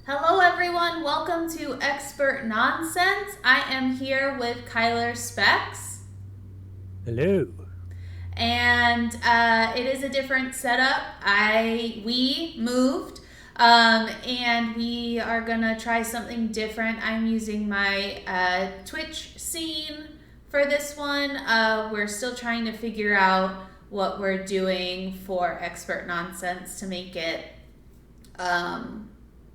Hello, everyone. Welcome to Expert Nonsense. I am here with KylarSpex, Hello. and it is a different setup. We moved, and we are gonna try something different. I'm using my Twitch scene for this one. We're still trying to figure out what we're doing for Expert Nonsense to make it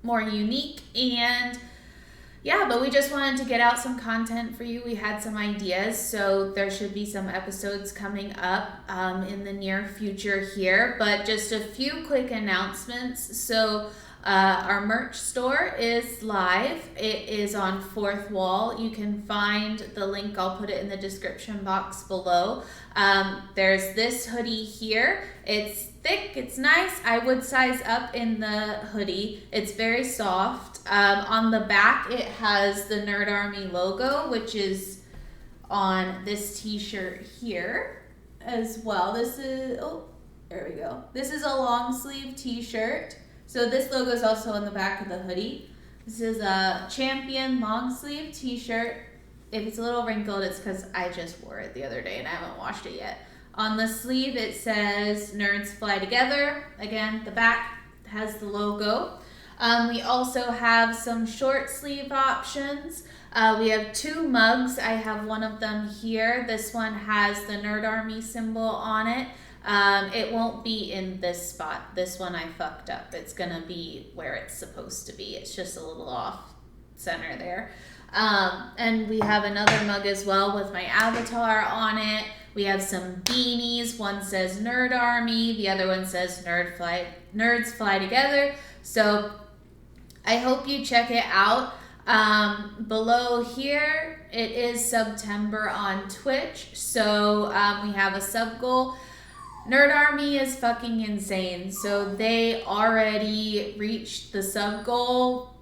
more unique. And yeah, but we just wanted to get out some content for you. We had some ideas, so there should be some episodes coming up in the near future here. But just a few quick announcements. So our merch store is live. It is on Fourth Wall. You can find the link. I'll put it in the description box below. There's this hoodie here. It's thick. It's nice. I would size up in the hoodie. It's very soft. On the back, it has the Nerd Army logo, which is on this t-shirt here as well. There we go. This is a long sleeve t-shirt. So this logo is also on the back of the hoodie. This is a Champion long sleeve t-shirt. If it's a little wrinkled, it's because I just wore it the other day and I haven't washed it yet. On the sleeve, it says Nerds Fly Together. Again, the back has the logo. We also have some short sleeve options. We have two mugs. I have one of them here. This one has the Nerd Army symbol on it. It won't be in this spot. This one I fucked up. It's gonna be where it's supposed to be. It's just a little off center there. And we have another mug as well with my avatar on it. We have some beanies. One says Nerd Army. The other one says Nerds Fly Together. So I hope you check it out. Below here, it is September on Twitch. So we have a sub goal. Nerd Army is fucking insane. So they already reached the sub goal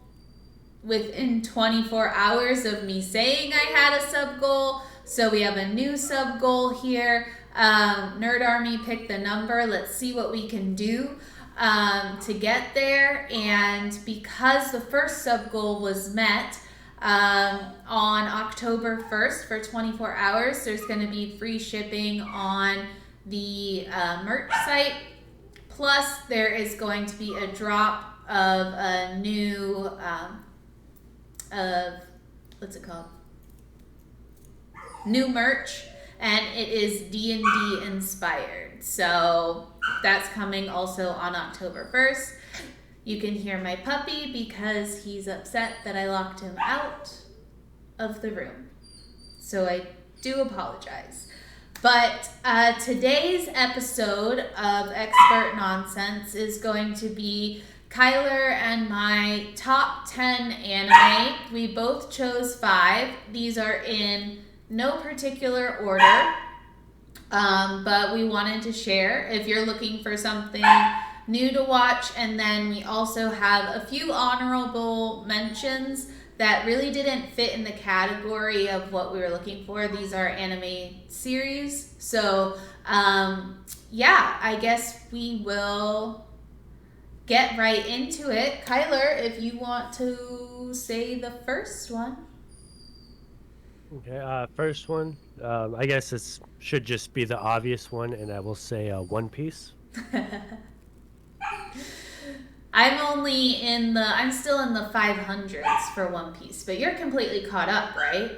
within 24 hours of me saying I had a sub goal. So we have a new sub goal here. Nerd Army picked the number. Let's see what we can do to get there. And because the first sub goal was met on October 1st for 24 hours, there's going to be free shipping on the merch site. Plus, there is going to be a drop of a new what's it called? New merch, and it is D&D inspired. So that's coming also on October 1st. You can hear my puppy because he's upset that I locked him out of the room. So I do apologize. But today's episode of Expert Nonsense is going to be Kylar and my top 10 anime. We both chose 5. These are in no particular order, but we wanted to share if you're looking for something new to watch. And then we also have a few honorable mentions that really didn't fit in the category of what we were looking for. These are anime series. So, yeah, I guess we will get right into it. Kylar, if you want to say the first one. Okay, first one. I guess this should just be the obvious one, and I will say One Piece. I'm still in the 500s for One Piece, but you're completely caught up, right?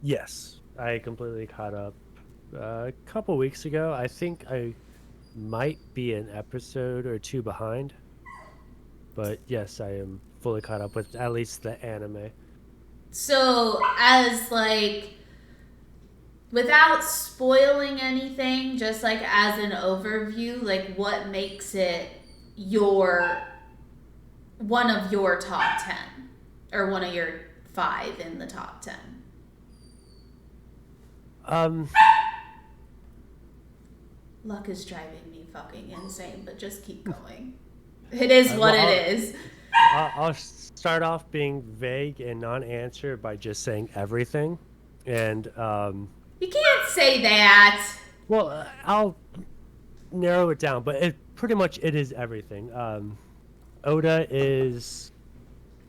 Yes, I completely caught up a couple weeks ago. I think I might be an episode or two behind, but yes, I am fully caught up with at least the anime. So, as like, without spoiling anything, just like as an overview, like what makes it your one of your top 10 or one of your 5 in the top 10? Um, Luck is driving me fucking insane, but just keep going. It is what well, it is. I'll start off being vague and non-answer by just saying everything, and You can't say that. I'll narrow it down, but it pretty much it is everything. Oda is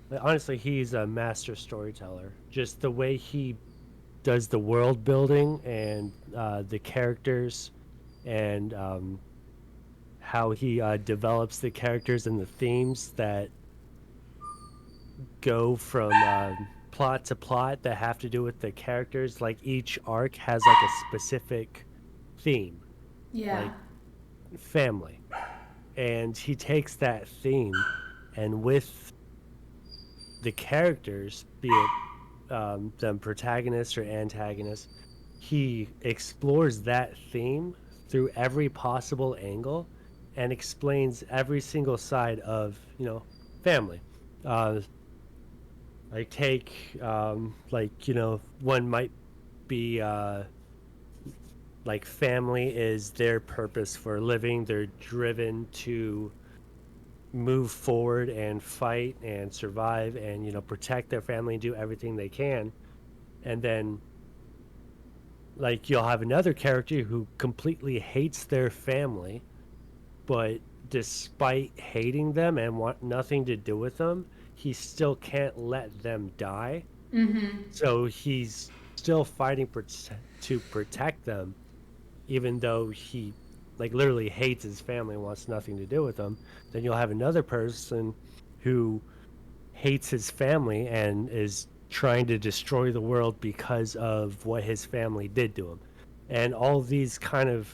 Like, honestly, he's a master storyteller. Just the way he does the world building and the characters, and how he develops the characters and the themes that go from plot to plot that have to do with the characters. Like each arc has like a specific theme, Yeah. like family, and he takes that theme, and with the characters, be it them protagonists or antagonists, he explores that theme through every possible angle and explains every single side of family. Uh, like take like one might be like family is their purpose for living. They're driven to move forward and fight and survive and protect their family and do everything they can. And then like you'll have another character who completely hates their family, but despite hating them and want nothing to do with them, he still can't let them die. Mm-hmm. So he's still fighting to protect them, even though he like literally hates his family and wants nothing to do with them. Then you'll have another person who hates his family and is trying to destroy the world because of what his family did to him. And all these kind of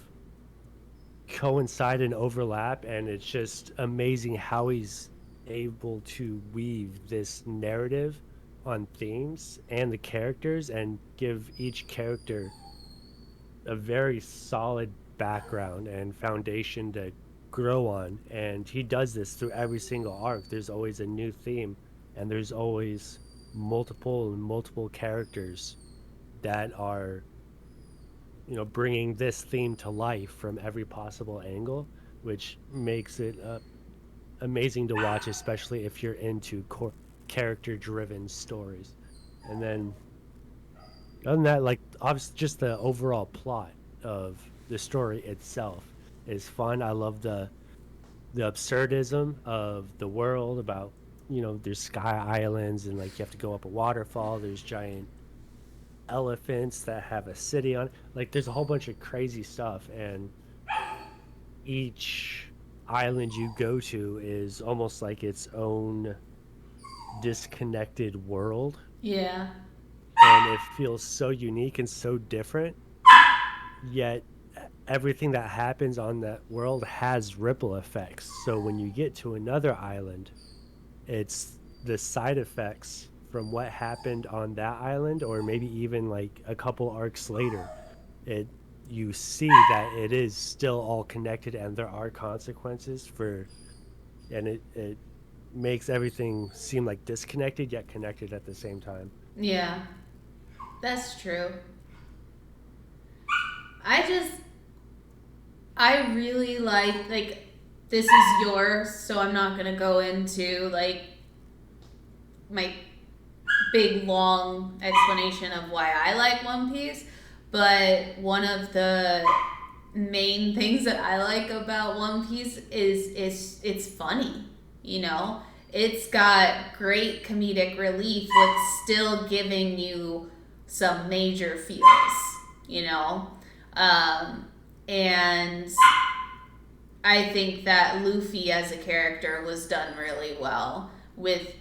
coincide and overlap, and it's just amazing how he's able to weave this narrative on themes and the characters and give each character a very solid background and foundation to grow on. And he does this through every single arc. There's always a new theme, and there's always multiple and multiple characters that are bringing this theme to life from every possible angle, which makes it amazing to watch, especially if you're into character driven stories. And then other than that, like obviously just the overall plot of the story itself is fun. I love the absurdism of the world, about there's sky islands and like you have to go up a waterfall. There's giant elephants that have a city on it. Like there's a whole bunch of crazy stuff, and each island you go to is almost like its own disconnected world, Yeah. and it feels so unique and so different, yet everything that happens on that world has ripple effects. So when you get to another island, it's the side effects from what happened on that island, or maybe even like a couple arcs later, it you see that it is still all connected and there are consequences for, and it makes everything seem like disconnected yet connected at the same time. Yeah. That's true. I just I really like this is yours, so I'm not gonna go into like my big long explanation of why I like One Piece, but one of the main things that I like about One Piece is it's funny, you know? It's got great comedic relief with still giving you some major feels, you know? And I think that Luffy as a character was done really well with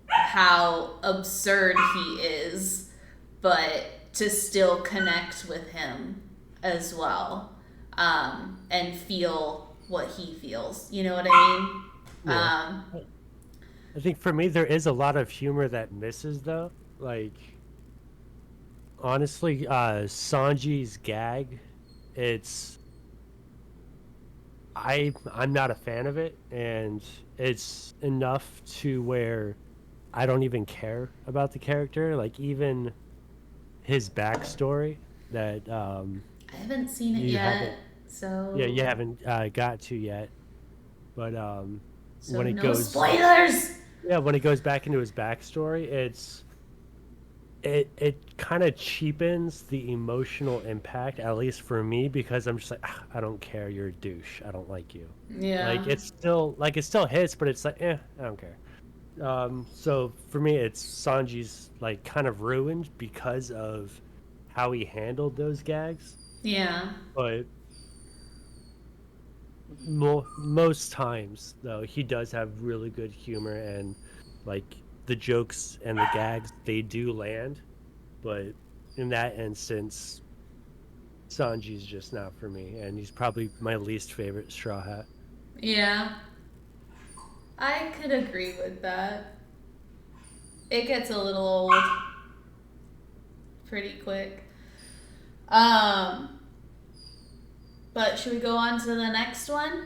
how absurd he is, but to still connect with him as well, and feel what he feels. You know what I mean? Yeah. I think for me there is a lot of humor that misses though. Like honestly, Sanji's gag, it's I'm not a fan of it, and it's enough to where I don't even care about the character. Like even his backstory that I haven't seen it you yet, haven't, yeah, so you haven't got to yet, but so when it no goes, spoilers. yeah, when it goes back into his backstory, it kind of cheapens the emotional impact, at least for me, because I'm just like, "Ah, I don't care, you're a douche, I don't like you." Like Yeah. it's still like it still hits, but it's like, I don't care. So for me, it's Sanji's like kind of ruined because of how he handled those gags. Yeah. But most times, though, he does have really good humor and like the jokes and the gags they do land. But in that instance, Sanji's just not for me, and he's probably my least favorite Straw Hat. Yeah. I could agree with that. It gets a little old pretty quick. Um, but should we go on to the next one?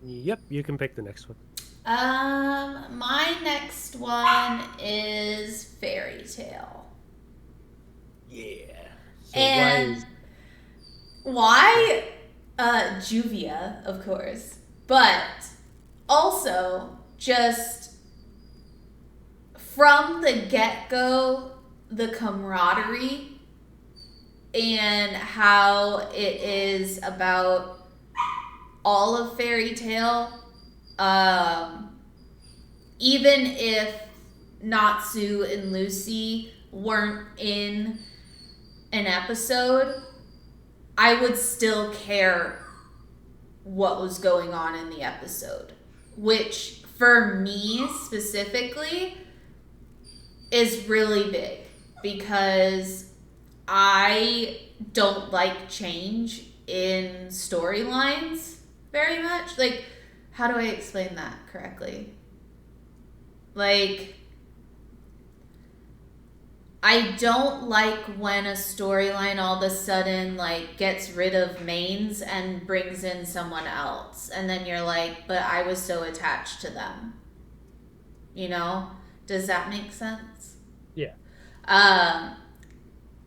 Yep, you can pick the next one. My next one is Fairy Tale. Yeah. So And why Juvia, of course, but also just from the get-go, the camaraderie and how it is about all of Fairy Tale. Even if Natsu and Lucy weren't in an episode, I would still care what was going on in the episode. Which, for me specifically, is really big because I don't like change in storylines very much. Like, how do I explain that correctly? Like, I don't like when a storyline all of a sudden like gets rid of mains and brings in someone else, and then you're like, but I was so attached to them. You know? Does that make sense? yeah, Um,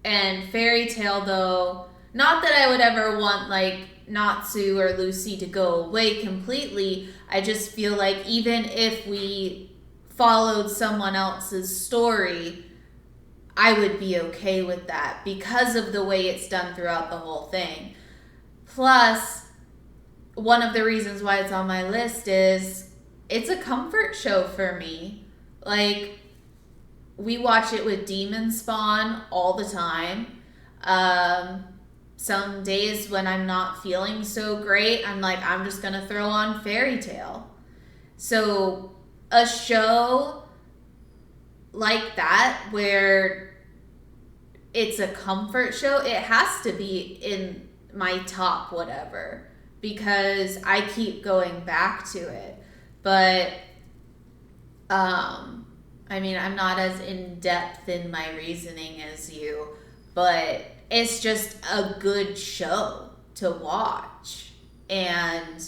and Fairy Tale, though, not that I would ever want like Natsu or Lucy to go away completely. I just feel like even if we followed someone else's story, I would be okay with that because of the way it's done throughout the whole thing. Plus, one of the reasons why it's on my list is it's a comfort show for me. Like, we watch it with Demon Spawn all the time. Some days when I'm not feeling so great, I'm like, I'm just gonna throw on Fairy Tale. So, a show like that where it's a comfort show, it has to be in my top whatever because I keep going back to it. But I mean, I'm not as in depth in my reasoning as you, but it's just a good show to watch. And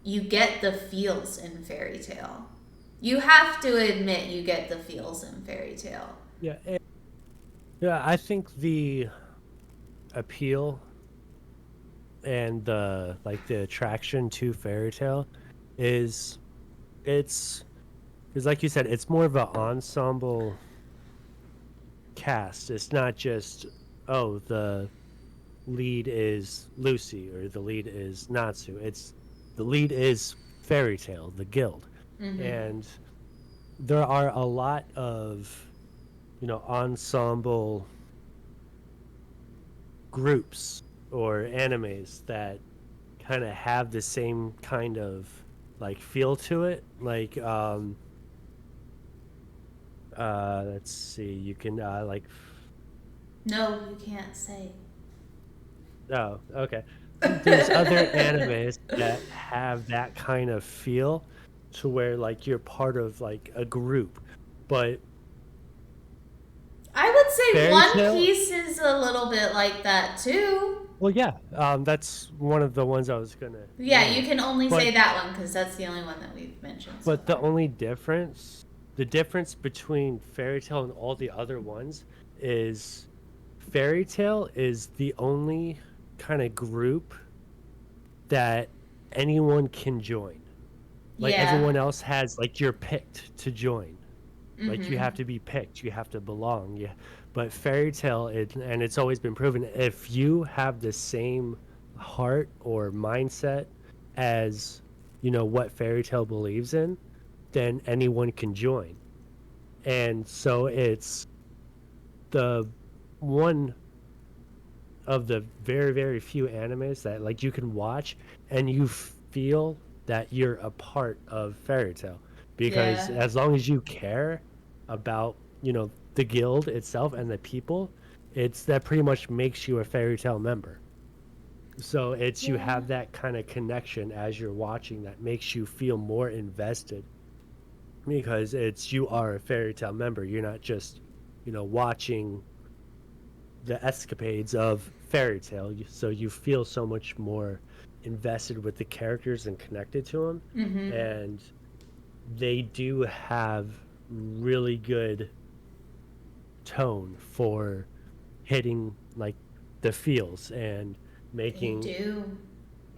you get the feels in Fairy Tale. You have to admit you get the feels in Fairy Tale. yeah, yeah. I think the appeal and the attraction to Fairy Tale is it's because, like you said, it's more of an ensemble cast. It's not just, oh, the lead is Lucy or the lead is Natsu. It's the lead is Fairy Tale, the guild. Mm-hmm. And there are a lot of, ensemble groups or animes that kind of have the same kind of like feel to it. Like let's see, you can like No, you can't say. oh, okay. There's other animes that have that kind of feel to where like you're part of like a group. But I would say Fairy One Tale, Piece is a little bit like that too. well, yeah, that's one of the ones I was gonna Yeah, you name. can only But say that one because that's the only one that we've mentioned so but the far. only difference, the difference between Fairy Tale and all the other ones is Fairy Tale is the only kind of group that anyone can join. Like Yeah. everyone else has like you're picked to join. Like you Mm-hmm. have to be picked, you have to belong. Yeah. But Fairy Tale and it's always been proven, if you have the same heart or mindset as what Fairy Tale believes in, then anyone can join. And so it's the one of the very, very few animes that like you can watch and you feel that you're a part of Fairy Tail, because Yeah. as long as you care about, the guild itself and the people, it's that pretty much makes you a Fairy Tail member. So it's you Yeah. have that kind of connection as you're watching that makes you feel more invested, because it's you are a Fairy Tail member. You're not just, watching the escapades of Fairy Tail. So you feel so much more invested with the characters and connected to them. Mm-hmm. And they do have really good tone for hitting like the feels and They making do.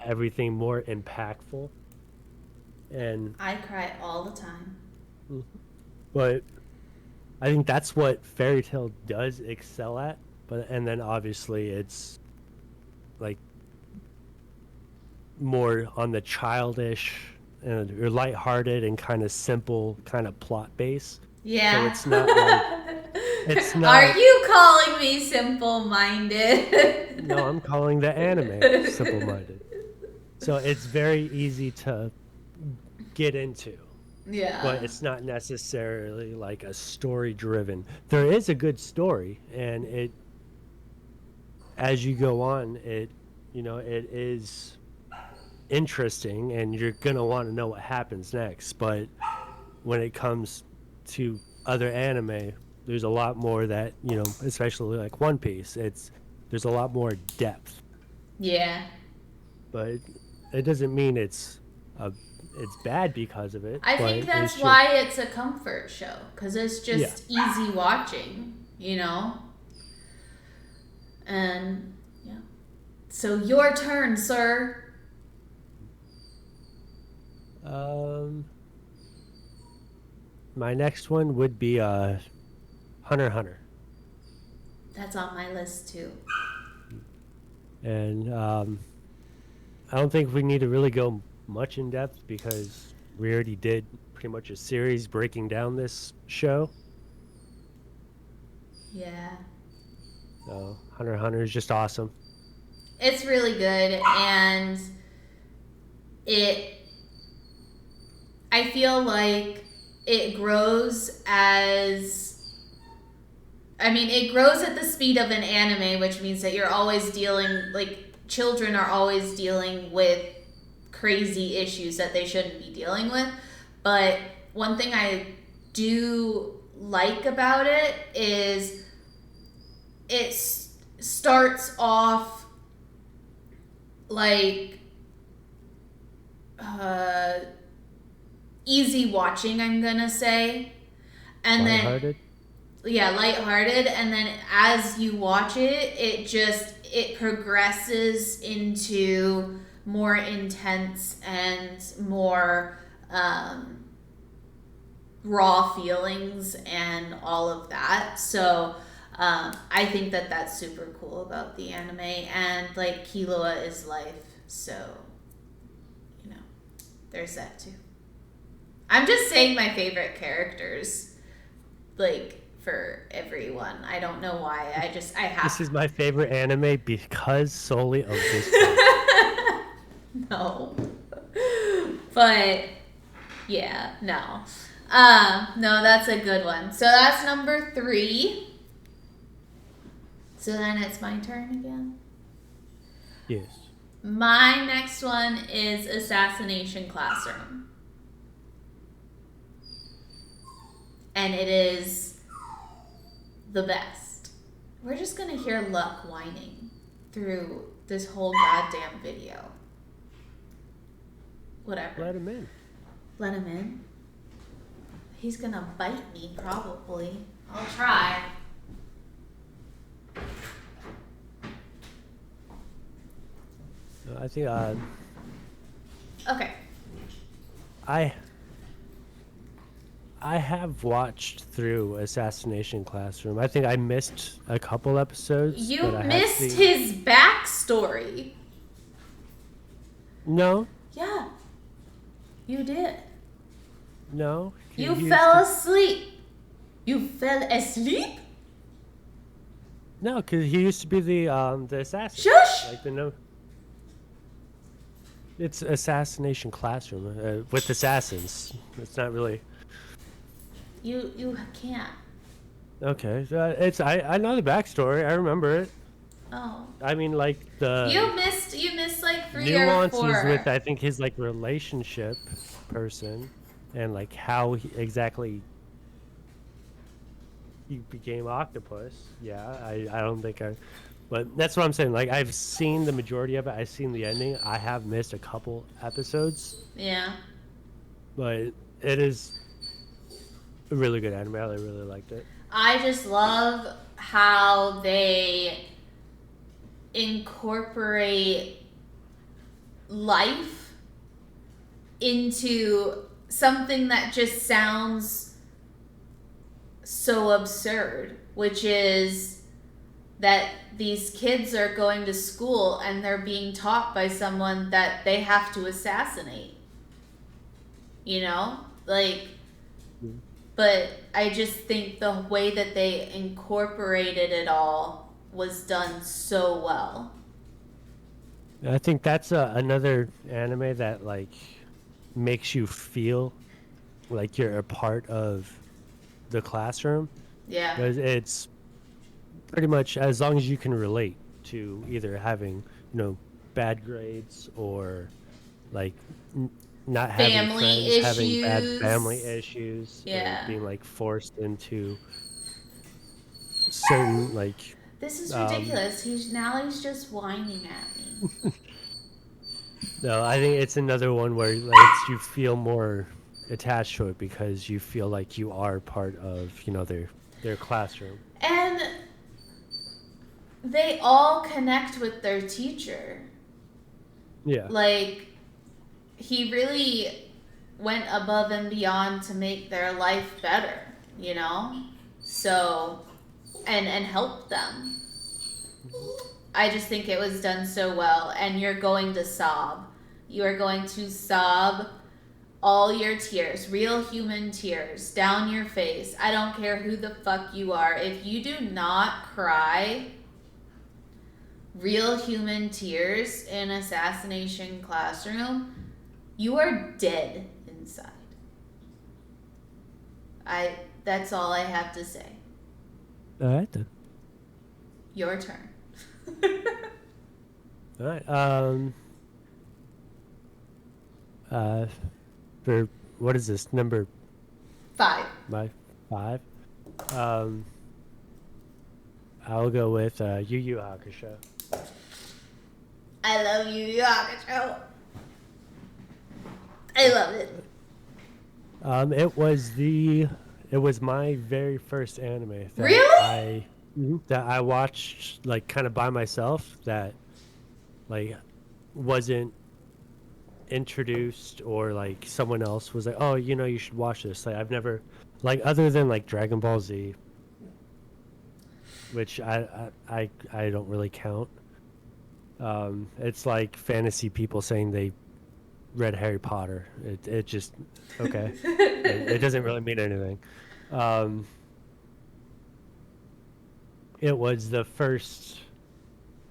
everything more impactful. And I cry all the time. but I think that's what Fairy Tail does excel at. But and then obviously it's like more on the childish and or lighthearted and kind of simple kind of plot base. So Yeah. it's not like it's Are not you calling me simple minded? no, I'm calling the anime simple minded. So it's very easy to get into, Yeah. but it's not necessarily like a story driven. There is a good story, and it as you go on, it is interesting, and you're gonna want to know what happens next. But when it comes to other anime, there's a lot more that especially like One Piece. There's a lot more depth, Yeah. but it doesn't mean uh, it's bad because of it. I But think it's that's just why it's a comfort show, because it's yeah. just easy watching, And, yeah. So, your turn, sir. Um, my next one would be Hunter x Hunter, That's on my list, too. and I don't think we need to really go much in depth because we already did pretty much a series breaking down this show. Yeah. So Hunter x Hunter is just awesome. It's really good, and it I feel like it grows it grows at the speed of an anime, which means that you're always children are always dealing with crazy issues that they shouldn't be dealing with. But one thing I do like about it is it starts off like easy watching, I'm gonna say, and Lighthearted. then lighthearted, and then as you watch it, it progresses into more intense and more raw feelings and all of that. So I think that that's super cool about the anime, and like Killua is life, so there's that too. I'm just saying my favorite characters, like for everyone. I don't know why. I have. This is my favorite anime because solely of this. No, but yeah, no. No, that's a good one. So that's number 3. So then it's my turn again. Yes. My next one is Assassination Classroom. And it is the best. We're just going to hear Luck whining through this whole goddamn video. Whatever. Let him in. Let him in? He's going to bite me, probably. I'll try. I think Okay. I have watched through Assassination Classroom. I think I missed a couple episodes. You but missed his backstory. No. Yeah. You did. No, You he used fell to. asleep. You fell asleep? No, because he used to be the assassin. Shush! Like the no. It's assassination classroom with assassins. It's not really You can't. okay. So I know the backstory. I remember it. Oh. I mean, like the You missed like 3 or 4. nuances with I think his like relationship person and like how exactly he became octopus. Yeah, I don't think I. But that's what I'm saying. Like I've seen the majority of it. I've seen the ending. I have missed a couple episodes, Yeah. but it is a really good anime. I really liked it. I just love how they incorporate life into something that just sounds so absurd, which is that these kids are going to school and they're being taught by someone that they have to assassinate. You know? Like, Mhm. but I just think the way that they incorporated it all was done so well. I think that's another anime that like makes you feel like you're a part of the classroom Yeah. because it's pretty much as long as you can relate to either having bad grades or like not having Family friends, having bad family issues. issues, or Yeah. being like forced into certain like This is um ridiculous. He's just whining at me. no, I think it's another one where like it's you feel more attached to it because you feel like you are part of their classroom. And they all connect with their teacher. Yeah. Like, he really went above and beyond to make their life better, you know? So, and help them. I just think it was done so well, and you're going to sob. You are going to sob all your tears, real human tears, down your face. I don't care who the fuck you are. If you do not cry real human tears in Assassination Classroom, you are dead inside. That's all I have to say. All right then. Your turn. All right. Uh, for what is this number? 5. My 5. Um, I'll go with Yu Yu Hakusho. I love you, Yu Hakusho. I love it. It was my very first anime that Really? I watched like kind of by myself that like wasn't introduced or like someone else was like, oh, you should watch this. Like I've never like other than like Dragon Ball Z, which I don't really count. It's like fantasy people saying they read Harry Potter. It just okay. It doesn't really mean anything. Um, it was the first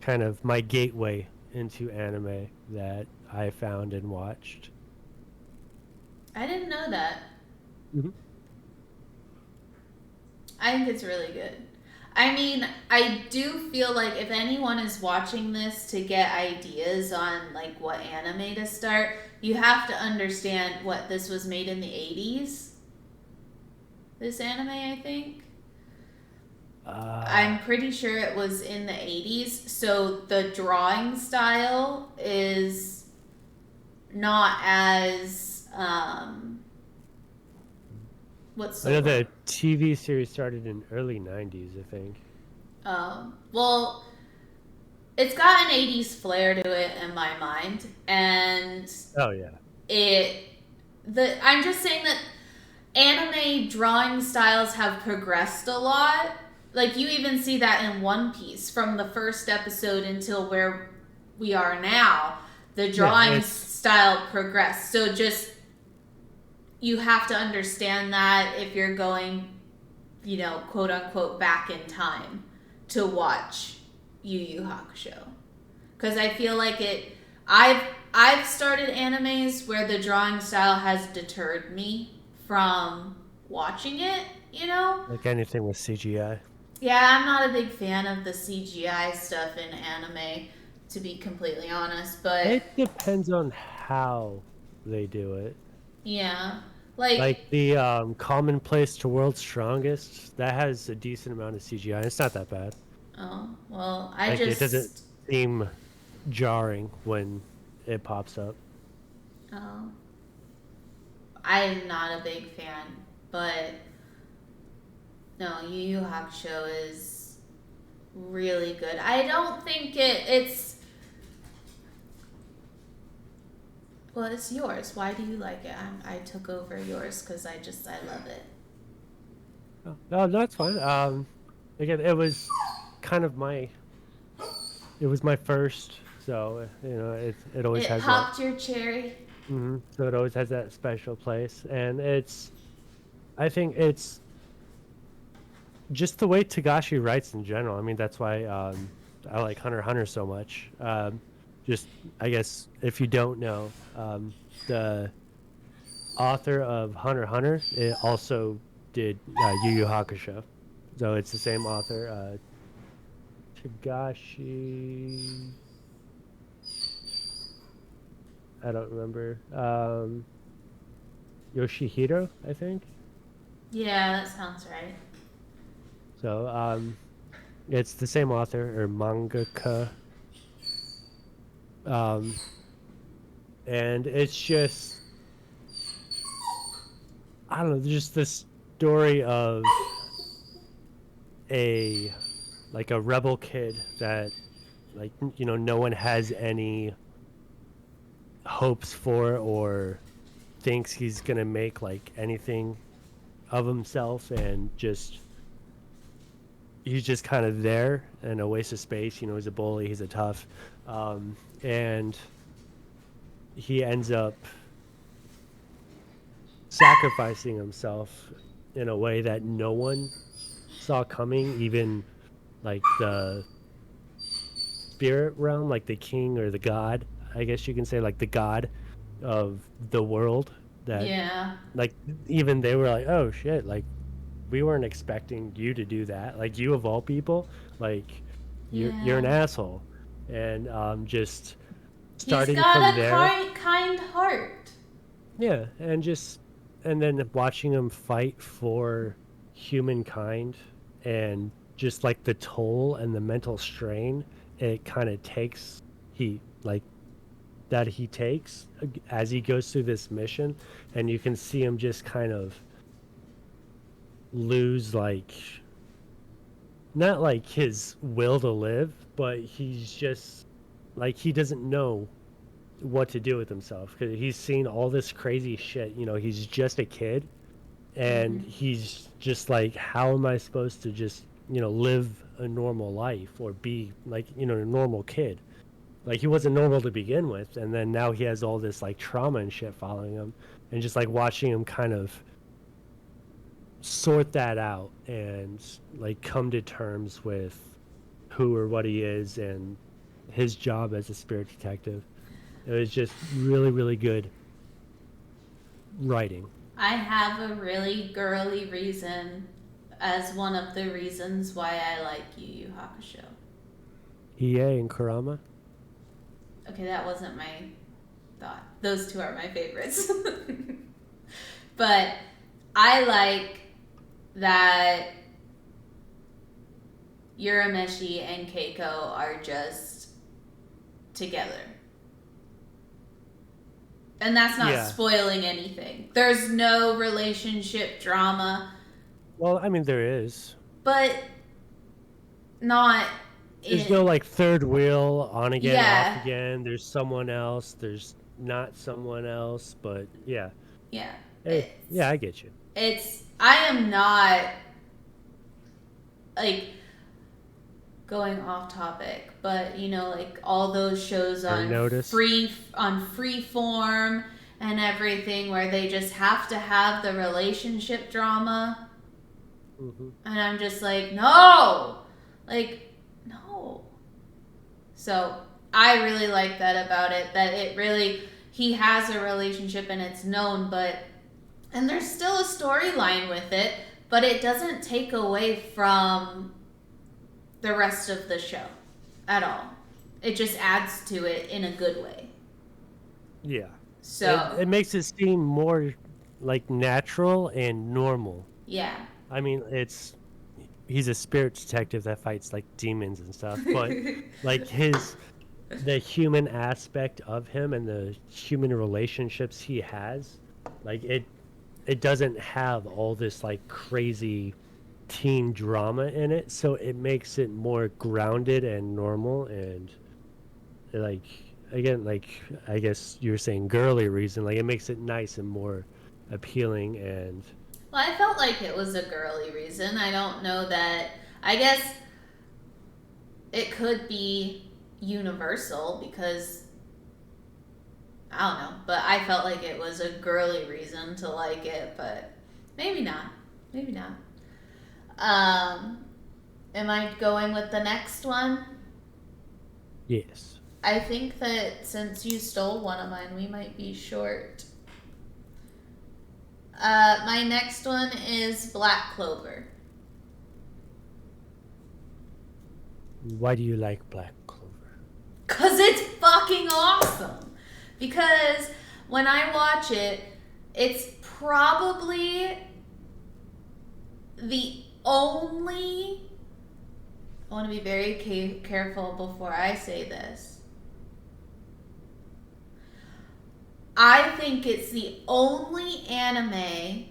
kind of my gateway into anime that I found and watched. I didn't know that. Mm-hmm. I think it's really good. I mean, I do feel like if anyone is watching this to get ideas on like what anime to start, you have to understand what this was made in the 80s. This anime, I think. I'm pretty sure it was in the 80s. So the drawing style is not as what's the I know word? the TV series started in early '90s, I think. Well, it's got an 80s flair to it in my mind, and Oh yeah, I'm just saying that anime drawing styles have progressed a lot. Like, you even see that in One Piece from the first episode until where we are now. The yeah. drawing It's style progressed. So just you have to understand that if you're going, quote unquote, back in time to watch Yu Yu Hakusho. Because I feel like I've I've started animes where the drawing style has deterred me from watching it. Like anything with CGI. Yeah, I'm not a big fan of the CGI stuff in anime, to be completely honest. But It depends on how they do it. yeah, like, Like the commonplace to world's strongest, that has a decent amount of CGI. It's not that bad. oh well, I Like it doesn't just seem jarring when it pops up. oh, I'm not a big fan. But no, Yu Yu Hakusho is really good. I don't think it's well, it's yours. Why do you like it? I took over yours because I love it. Oh, no, that's fine. Again, it was kind of it was my first, so it always It has that. popped your cherry. So it always has that special place, and I think it's just the way Tagashi writes in general. I mean, that's why I like Hunter x Hunter so much. Just I guess if you don't know, the author of Hunter x Hunter it also did Yu Yu Hakusho, so it's the same author. Tagashi, I don't remember. Yoshihiro, I think. Yeah, that sounds right. So it's the same author or mangaka. Um, and it's just I don't know, just this story of a like a rebel kid that like no one has any hopes for or thinks he's gonna make like anything of himself, and just he's just kind of there in a waste of space. He's a bully, he's a tough, and he ends up sacrificing himself in a way that no one saw coming, even like the spirit realm, like the king or the god, I guess you can say, like the god of the world. That Yeah. like even they were like, oh shit, like we weren't expecting you to do that. Like you of all people, like you're an Yeah. asshole, and just He's starting from got a there, kind heart. yeah, and then watching him fight for humankind, and just like the toll and the mental strain it kind of takes, he like that he takes as he goes through this mission, and you can see him just kind of lose like not like his will to live, but he's just like he doesn't know what to do with himself because he's seen all this crazy shit. He's just a kid, and Mm-hmm. he's just like, how am I supposed to just live a normal life or be like a normal kid? Like he wasn't normal to begin with, and then now he has all this like trauma and shit following him, and just like watching him kind of sort that out and like come to terms with who or what he is and his job as a spirit detective. It was just really, really good writing. I have a really girly reason as one of the reasons why I like Yu Yu Hakusho. EA and Kurama. Okay, that wasn't my thought. Those two are my favorites. But I like that Urameshi and Keiko are just together. And that's not Yeah. spoiling anything. There's no relationship drama, Well, I mean, there is. but not There's no in. like third wheel on again, off Yeah, again. There's someone else. There's not someone else, but yeah. yeah. Hey, yeah, I get you. I am not like going off topic, but like all those shows Burn on Notice. Freeform and everything where they just have to have the relationship drama. Mm-hmm. And I'm just like, no! Like, no. So I really like that about it, that it really, he has a relationship and it's known, and there's still a storyline with it, but it doesn't take away from the rest of the show at all. It just adds to it in a good way. Yeah. So it makes it seem more like natural and normal. yeah. I mean, he's a spirit detective that fights like demons and stuff, but like the human aspect of him and the human relationships he has, like it doesn't have all this like crazy teen drama in it, so it makes it more grounded and normal. And like, again, like, I guess you were saying girly reason, like it makes it nice and more appealing. And Well, I felt like it was a girly reason. I don't know that. I guess it could be universal because I don't know, but I felt like it was a girly reason to like it, but maybe not. Maybe not. Am I going with the next one? yes. I think that since you stole one of mine, we might be short. My next one is Black Clover. Why do you like Black Clover? 'Cause it's fucking awesome. Because when I watch it, it's probably the only. I want to be very careful before I say this. I think it's the only anime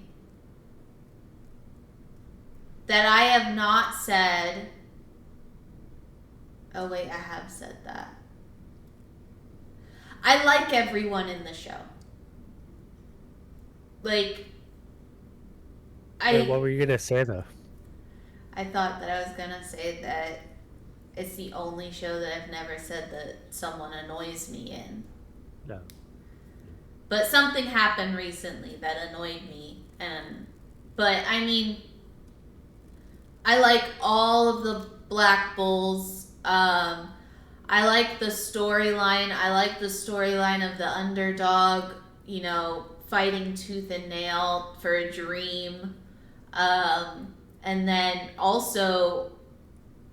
that I have not said. Oh, wait, I have said that. I like everyone in the show. Like, Wait, what were you gonna say though? I thought that I was gonna say that it's the only show that I've never said that someone annoys me in. No. But something happened recently that annoyed me, but I mean, I like all of the Black Bulls. I like the storyline. I like the storyline of the underdog, fighting tooth and nail for a dream. And then also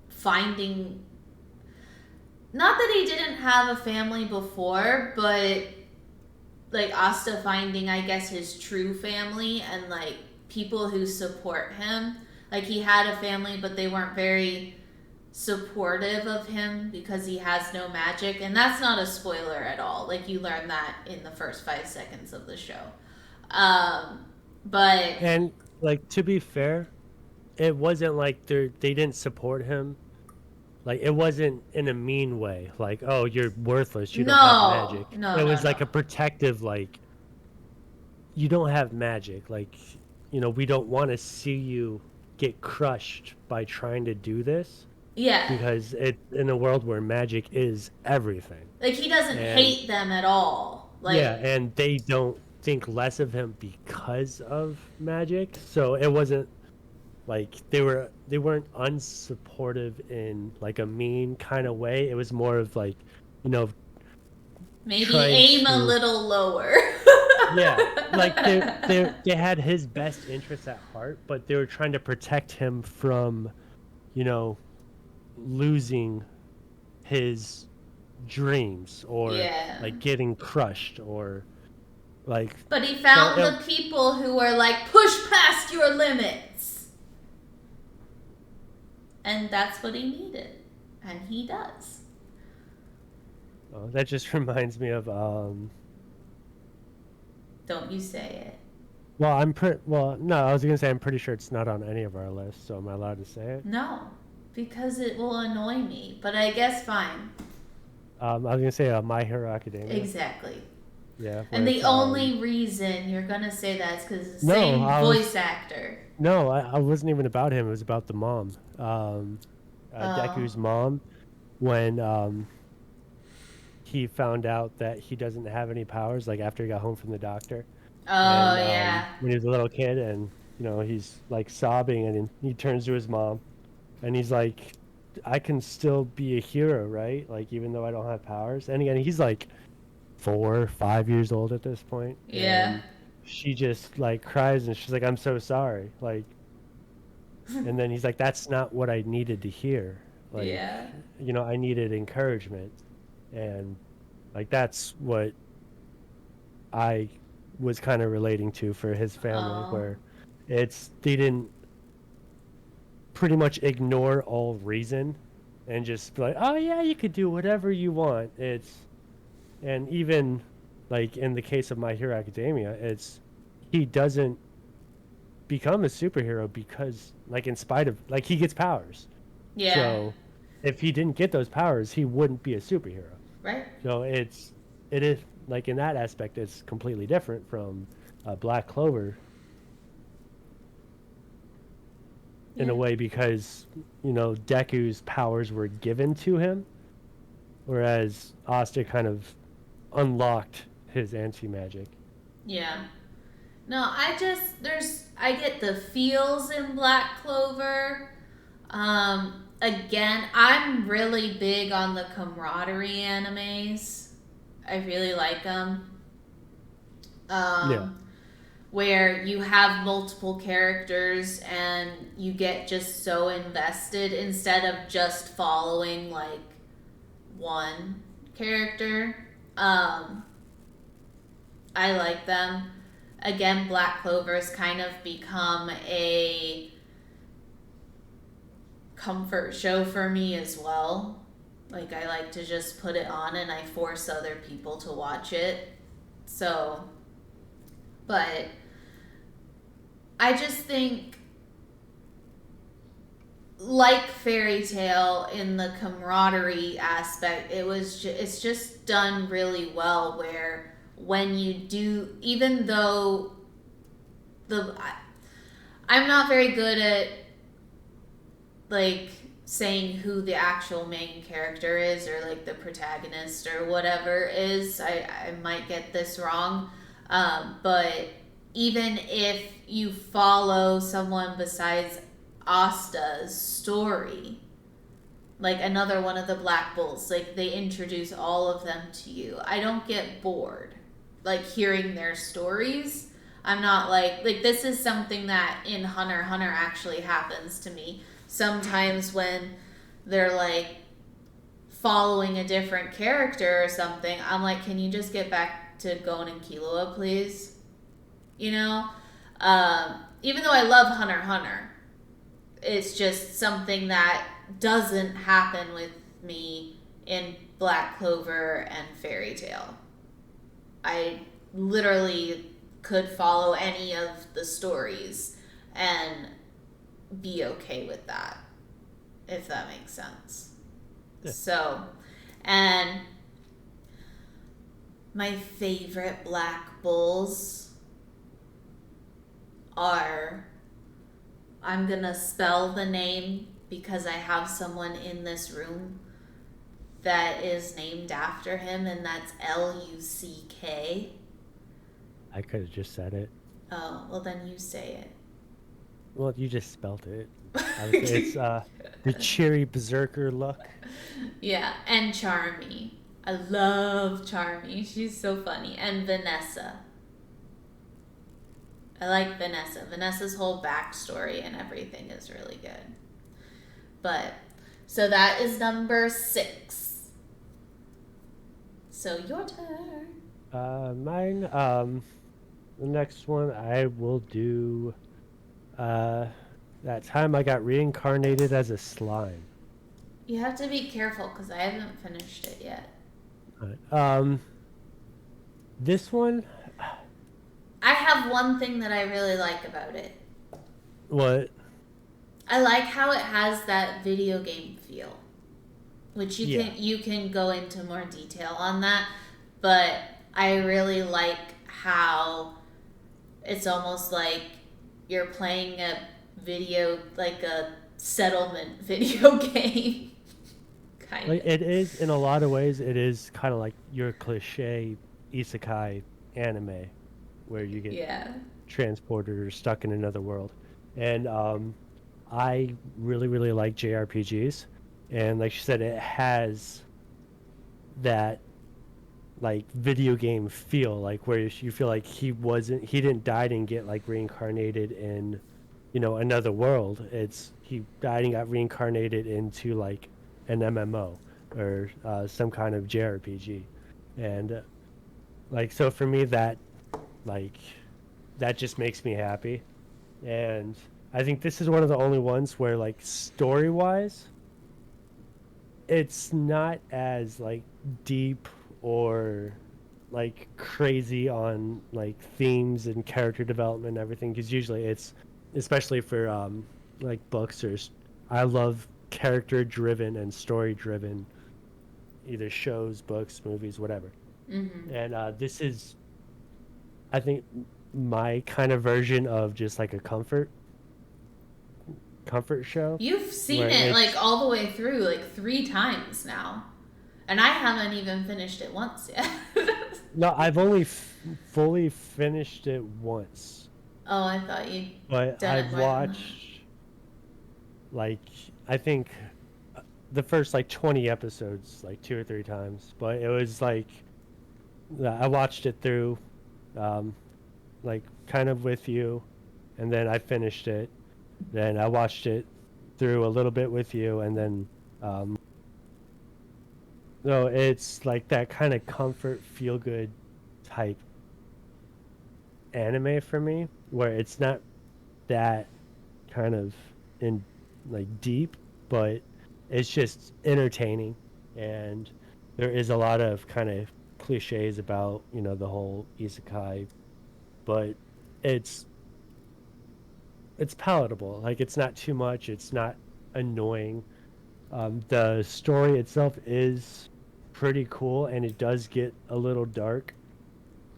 finding, not that he didn't have a family before, but like Asta finding, I guess, his true family and like people who support him. Like he had a family, but they weren't very supportive of him because he has no magic. And that's not a spoiler at all. Like you learn that in the first 5 seconds of the show. And like, to be fair, it wasn't like they didn't support him. Like, it wasn't in a mean way. Like, oh, you're worthless. You don't have magic. It was like a protective, like, you don't have magic. Like, we don't want to see you get crushed by trying to do this. Yeah. Because in a world where magic is everything. Like, he doesn't hate them at all. Like, yeah, and they don't think less of him because of magic. So it wasn't like they weren't unsupportive in like a mean kind of way. It was more of like, maybe aim a little lower. Yeah, like they had his best interests at heart, but they were trying to protect him from, losing his dreams or like getting crushed or like. But he found the people who were like, push past your limits. And that's what he needed. And he does. Oh, that just reminds me of Don't you say it. Well, no, I was gonna say I'm pretty sure it's not on any of our lists, so am I allowed to say it? No, because it will annoy me, but I guess fine. I was gonna say My Hero Academia. Exactly. Yeah. And the only reason you're gonna say that is because it's the same voice actor. No, I wasn't even about him. It was about the mom, Deku's mom, when he found out that he doesn't have any powers, like after he got home from the doctor, Oh and yeah. when he was a little kid, and he's like sobbing, and he turns to his mom, and he's like, I can still be a hero, right? Like, even though I don't have powers. And again, he's like 4, 5 years old at this point, Yeah. and she just like cries, and she's like, I'm so sorry. Like, and then he's like, that's not what I needed to hear. Like, Yeah. I needed encouragement. And like, that's what I was kind of relating to for his family, Oh. where they didn't pretty much ignore all reason and just be like, oh yeah, you could do whatever you want. And even like in the case of My Hero Academia, he doesn't become a superhero because, like, in spite of, like, he gets powers. Yeah. So if he didn't get those powers, he wouldn't be a superhero. Right. So it is like, in that aspect, it's completely different from Black Clover in Yeah. a way, because Deku's powers were given to him, whereas Asta kind of unlocked his anti-magic. Yeah. No, I get the feels in Black Clover. Again, I'm really big on the camaraderie animes. I really like them. Yeah. Where you have multiple characters and you get just so invested instead of just following like one character. I like them. Again, Black Clover's kind of become a comfort show for me as well. Like, I like to just put it on and I force other people to watch it. So, but I just think, like Fairy Tale in the camaraderie aspect, it's just done really well. Where when you do, even though I'm not very good at like saying who the actual main character is, or like the protagonist or whatever is. I might get this wrong, but even if you follow someone besides Asta's story, like another one of the Black Bulls, like they introduce all of them to you, I don't get bored like hearing their stories. I'm not like this is something that in Hunter x Hunter actually happens to me sometimes when they're like following a different character or something. I'm like, can you just get back to Gon and Killua, please? You know? Even though I love Hunter x Hunter, it's just something that doesn't happen with me in Black Clover and Fairy Tale. I literally could follow any of the stories and be okay with that, if that makes sense. Yeah. So, and my favorite Black Bulls are, I'm gonna spell the name because I have someone in this room that is named after him, and that's Luck. I could have just said it. Oh, well then you say it. Well, you just spelled it. I would say it's the cheery berserker Luck. Yeah, and Charmy. I love Charmy. She's so funny. And Vanessa. I like Vanessa. Vanessa's whole backstory and everything is really good. But, so that is number 6. So your turn. Mine, the next one I will do, that time I got reincarnated as a slime. You have to be careful because I haven't finished it yet. This one, I have one thing that I really like about it. what? I like how it has that video game feel, which you can go into more detail on that, but I really like how it's almost like you're playing a video, like a settlement video game. Kind Like of. it is in a lot of ways. It is kind of like your cliche isekai anime, where you get Yeah. transported or stuck in another world. And I really really like JRPGs, and like she said, it has that like video game feel, like where you feel like he didn't die and get like reincarnated in, another world. It's he died and got reincarnated into like an MMO or some kind of JRPG, and like so for me like that just makes me happy. And I think this is one of the only ones where like story wise it's not as like deep or like crazy on like themes and character development and everything, because usually it's, especially for like books I love character driven and story driven, either shows, books, movies, whatever. Mm-hmm. And this is, I think, my kind of version of just like a comfort show You've seen where it like it's all the way through like 3 times now. And I haven't even finished it once yet. no, I've only fully finished it once, Oh, I thought you'd but done it I've more than that. watched like I think the first like 20 episodes like 2 or 3 times, but it was like I watched it through um like kind of with you, and then I finished it. Then I watched it through a little bit with you, and then um no, it's like that kind of comfort feel good type anime for me, where it's not that kind of in like deep, but it's just entertaining. And there is a lot of kind of cliches about, the whole isekai, but it's it's palatable. Like it's not too much, it's not annoying. The story itself is pretty cool, and it does get a little dark,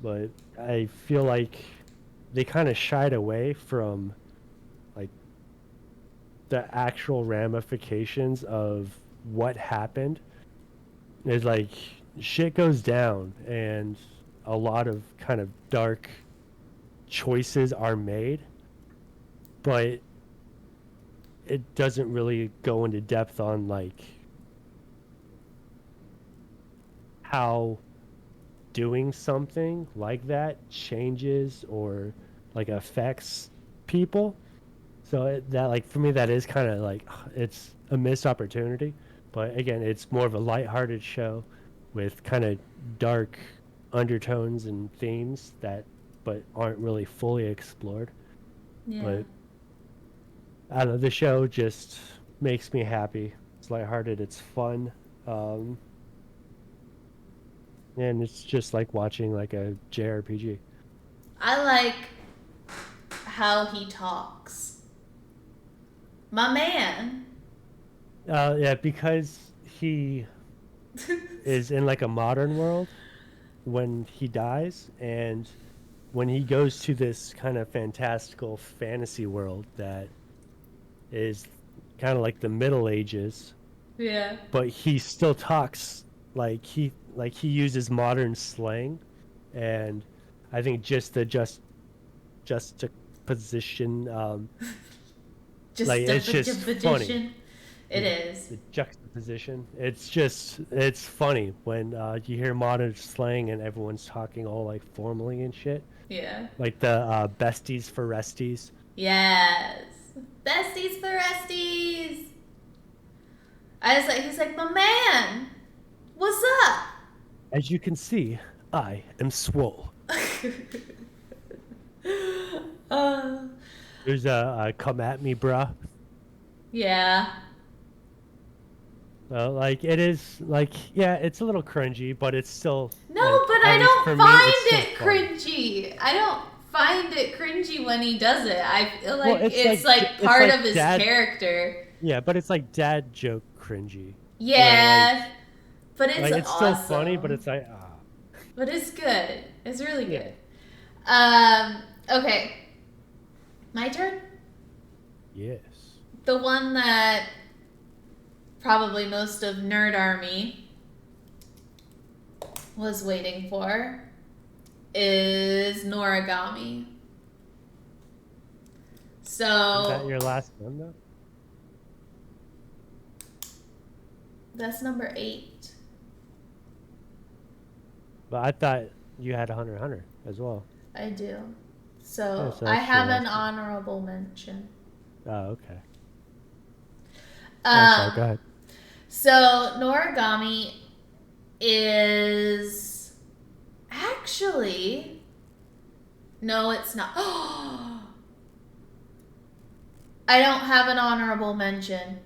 but I feel like they kind of shied away from like the actual ramifications of what happened. Is like shit goes down, and a lot of kind of dark choices are made, but it doesn't really go into depth on like how doing something like that changes or like affects people. So that like for me that is kind of like it's a missed opportunity. But again, it's more of a lighthearted show with kind of dark undertones and themes that but aren't really fully explored. Yeah. But I don't know, the show just makes me happy. It's lighthearted, it's fun. Um, and it's just like watching like a JRPG. I like how he talks. My man. Yeah, because he is in like a modern world when he dies, and when he goes to this kind of fantastical fantasy world that is kind of like the Middle Ages, Yeah. but he still talks like he uses modern slang, and I think just the juxtaposition, like Just a it's just funny. petition. It the, is. the juxtaposition. It's funny when you hear modern slang and everyone's talking all like formally and shit. Yeah. Like the besties for resties. Yes. Besties for resties. I was like, he's like, my man. What's up? As you can see, I am swole. uh, There's a come at me, bruh. yeah. Like it is like yeah, it's a little cringy, but it's still No, like but at I least don't for me, it's find still it fun. cringy. I don't find it cringy when he does it. I feel Well, like it's like it's part like of his dad. character. Yeah, but it's like dad joke cringy, where Yeah, but it's like it's still funny, but awesome. it's like ah But it's good. It's really yeah. good. Okay. My turn? Yes. The one that probably most of Nerd Army was waiting for is Noragami. So Is that your last one, though? that's number 8. But I thought you had Hunter x Hunter as well. I do. Yeah, So so I that's your have an last one. honorable mention. Oh, okay. Oh, sorry, go ahead. So Noragami is actually, no, it's not. I don't have an honorable mention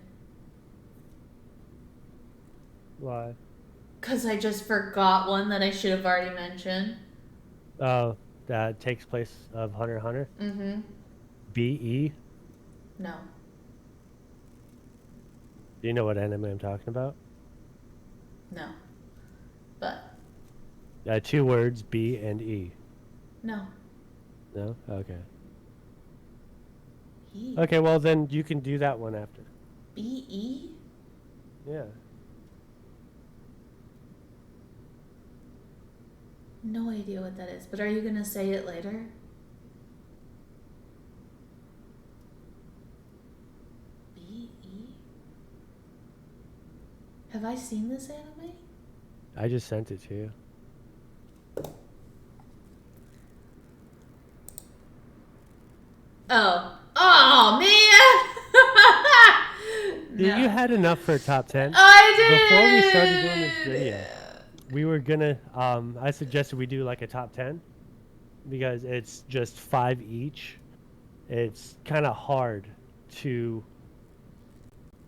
Why? because I just forgot one that I should have already mentioned. Oh, that takes place of Hunter x Hunter? Mm-hmm. B.E.? No. Do you know what anime I'm talking about? No. But 2 words, B and E. no. No? Okay. E. Okay, well then you can do that one after. B-E? Yeah. No idea what that is, but are you going to say it later? B-E? Have I seen this anime? I just sent it to you. Oh. Oh, man! Dude, you had enough for a top 10. I did! Before we started doing this video, we were gonna, I suggested we do like a top 10 because it's just 5 each. It's kind of hard to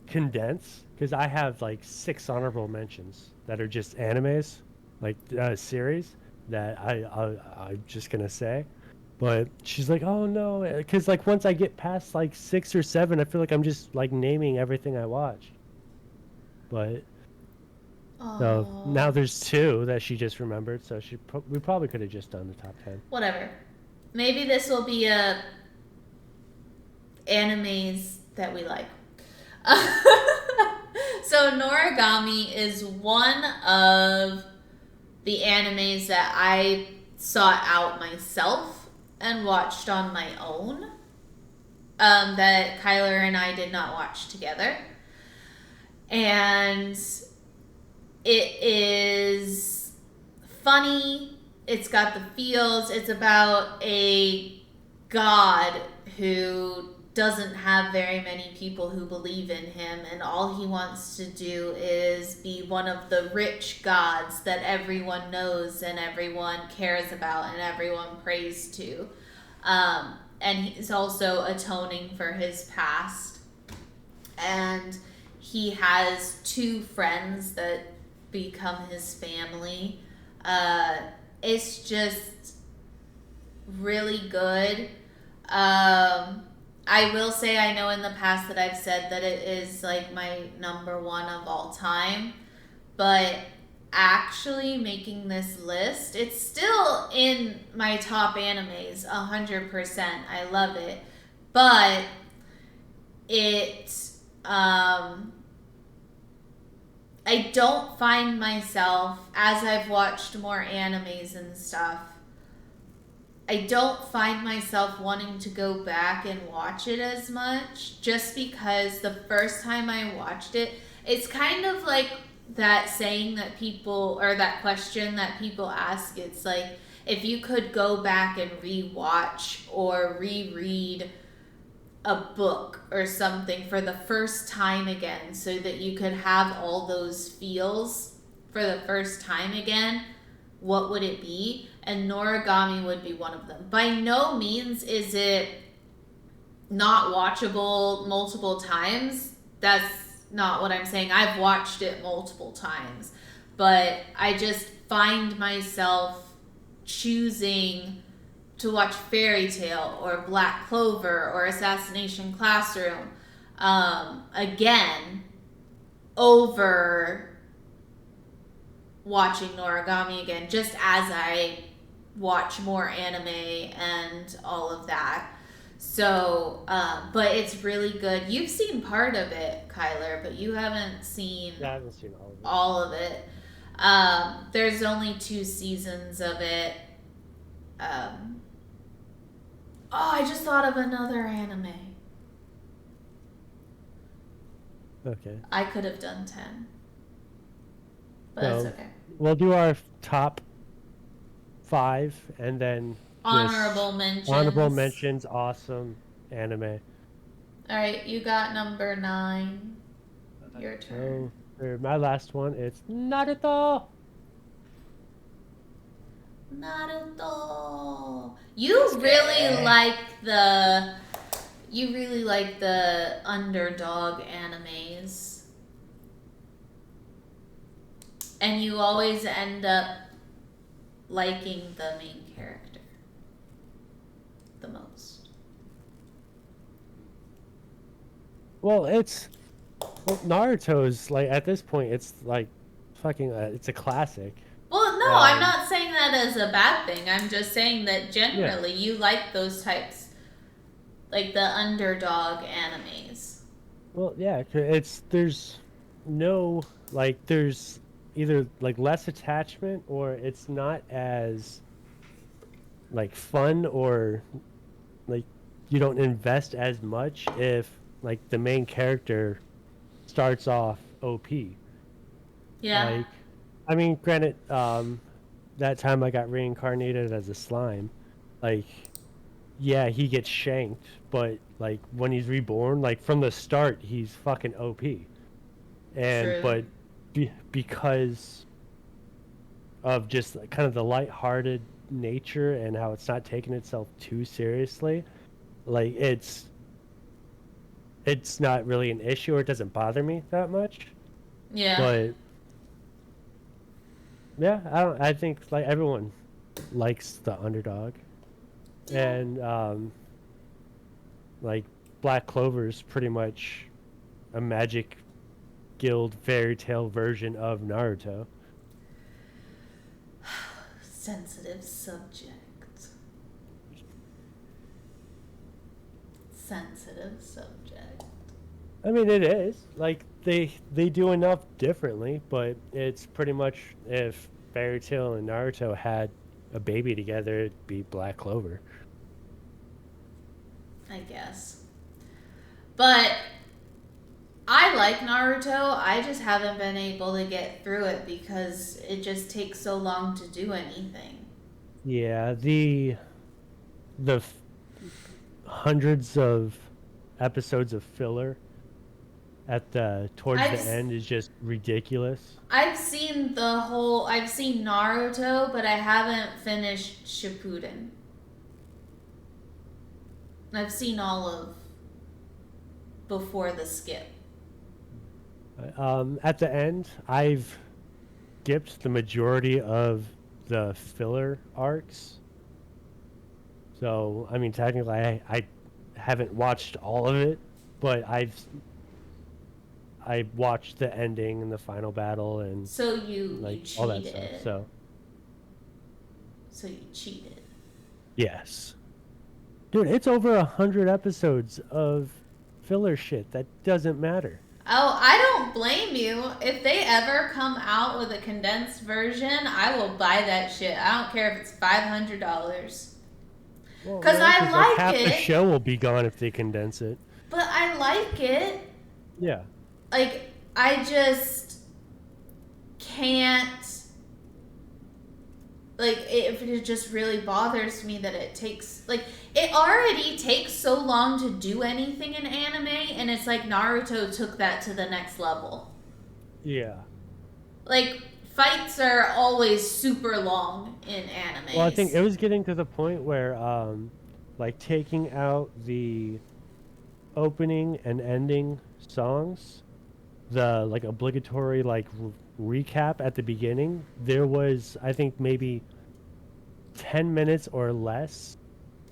condense because I have like 6 honorable mentions that are just animes, like series that I'm just gonna say. But she's like, oh no, because like once I get past like 6 or 7, I feel like I'm just like naming everything I watch. But so now there's 2 that she just remembered, so we probably could have just done the top 10. Whatever. Maybe this will be animes that we like. So Noragami is one of the animes that I sought out myself and watched on my own, that Kylar and I did not watch together. And it is funny. It's got the feels. It's about a god who doesn't have very many people who believe in him, and all he wants to do is be one of the rich gods that everyone knows and everyone cares about and everyone prays to. And he's also atoning for his past. And he has 2 friends that become his family. It's just really good. I will say, I know in the past that I've said that it is like my number 1 of all time, but actually making this list, it's still in my top animes 100%. I love it, but it I don't find myself, as I've watched more animes and stuff, I don't find myself wanting to go back and watch it as much, just because the first time I watched it, it's kind of like that saying that people, or that question that people ask. It's like, if you could go back and rewatch or reread a book or something for the first time again, so that you could have all those feels for the first time again, what would it be? And Noragami would be one of them. By no means is it not watchable multiple times. That's not what I'm saying. I've watched it multiple times. But I just find myself choosing to watch Fairy Tail or Black Clover or Assassination Classroom again over watching Noragami again, just as I watch more anime and all of that. So, but it's really good. You've seen part of it, Kyler, but you haven't seen Yeah, I haven't seen all of it. all of it. There's only 2 seasons of it. Um, oh, I just thought of another anime. Okay. I could have done 10, but that's So okay. we'll do our top 5 and then just Honorable honorable mentions. mentions. Awesome anime. All right, you got number 9. Your turn. So for my last one, it's Naruto. Naruto. You really Sasuke. like the underdog animes. And you always end up liking the main character the most. Well, Naruto's like at this point, it's like fucking. It's a classic. Well, no, I'm not saying that as a bad thing. I'm just saying that Yeah. generally you like those types, like the underdog animes. Well, yeah. There's no like there's either like less attachment or it's not as like fun or like you don't invest as much if like the main character starts off OP. Yeah. Like, I mean, granted, that time I got reincarnated as a slime, like, yeah, he gets shanked, but like when he's reborn, like from the start, he's fucking OP. And True. but because of just like, kind of the lighthearted nature and how it's not taking itself too seriously, like it's not really an issue or it doesn't bother me that much. Yeah. But yeah, I think like everyone likes the underdog, Yeah. and like Black Clover's pretty much a Magic Guild fairy tale version of Naruto. Sensitive subject. Sensitive subject. I mean, it is like they do enough differently, but it's pretty much if Fairy Tail and Naruto had a baby together, it'd be Black Clover. I guess. But I like Naruto. I just haven't been able to get through it because it just takes so long to do anything. Yeah, the hundreds of episodes of filler at the towards the I've end is just ridiculous. I've seen I've seen Naruto, but I haven't finished Shippuden. I've seen all of before the skip. At the end, I've skipped the majority of the filler arcs. So, I mean, technically, I haven't watched all of it, but I watched the ending and the final battle and So you like all that cheated. stuff. So, So you cheated. yes, dude, it's over 100 episodes of filler shit that doesn't matter. Oh, I don't blame you. If they ever come out with a condensed version, I will buy that shit. I don't care if it's $500. Well, Cause yeah, I because like like half the it, show will be gone if they condense it. but I like it. Yeah. Like I just can't. Like if it just really bothers me that it takes like it already takes so long to do anything in anime, and it's like Naruto took that to the next level. Yeah. Like fights are always super long in animes. Well, I think it was getting to the point where, like taking out the opening and ending songs, the like obligatory like recap at the beginning, there was I think maybe 10 minutes or less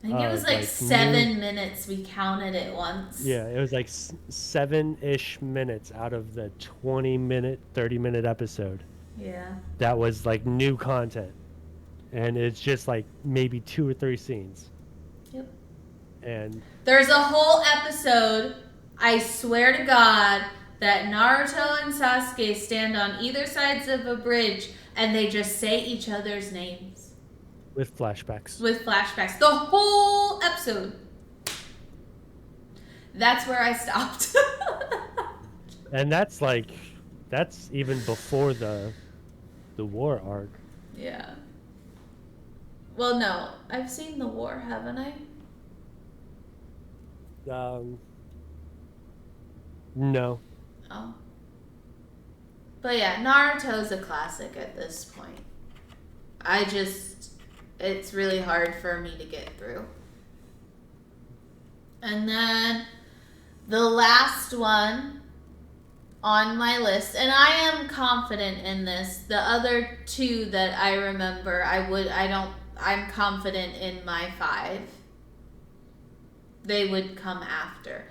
I think it was of like like new. 7 minutes. We counted it once. Yeah, it was like 7-ish minutes out of the 20-minute, 30-minute episode. Yeah. That was like new content, and it's just like maybe 2 or 3 scenes. Yep. And There's a whole episode, I swear to God, that Naruto and Sasuke stand on either sides of a bridge and they just say each other's names. with flashbacks. With flashbacks. The whole episode. That's where I stopped. And that's even before the war arc. Yeah. Well, no. I've seen the war, haven't I? No. Oh. But yeah, Naruto's a classic at this point. It's really hard for me to get through. And then the last one on my list, and I am confident in this. The other two that I remember, I'm confident in my 5. They would come after.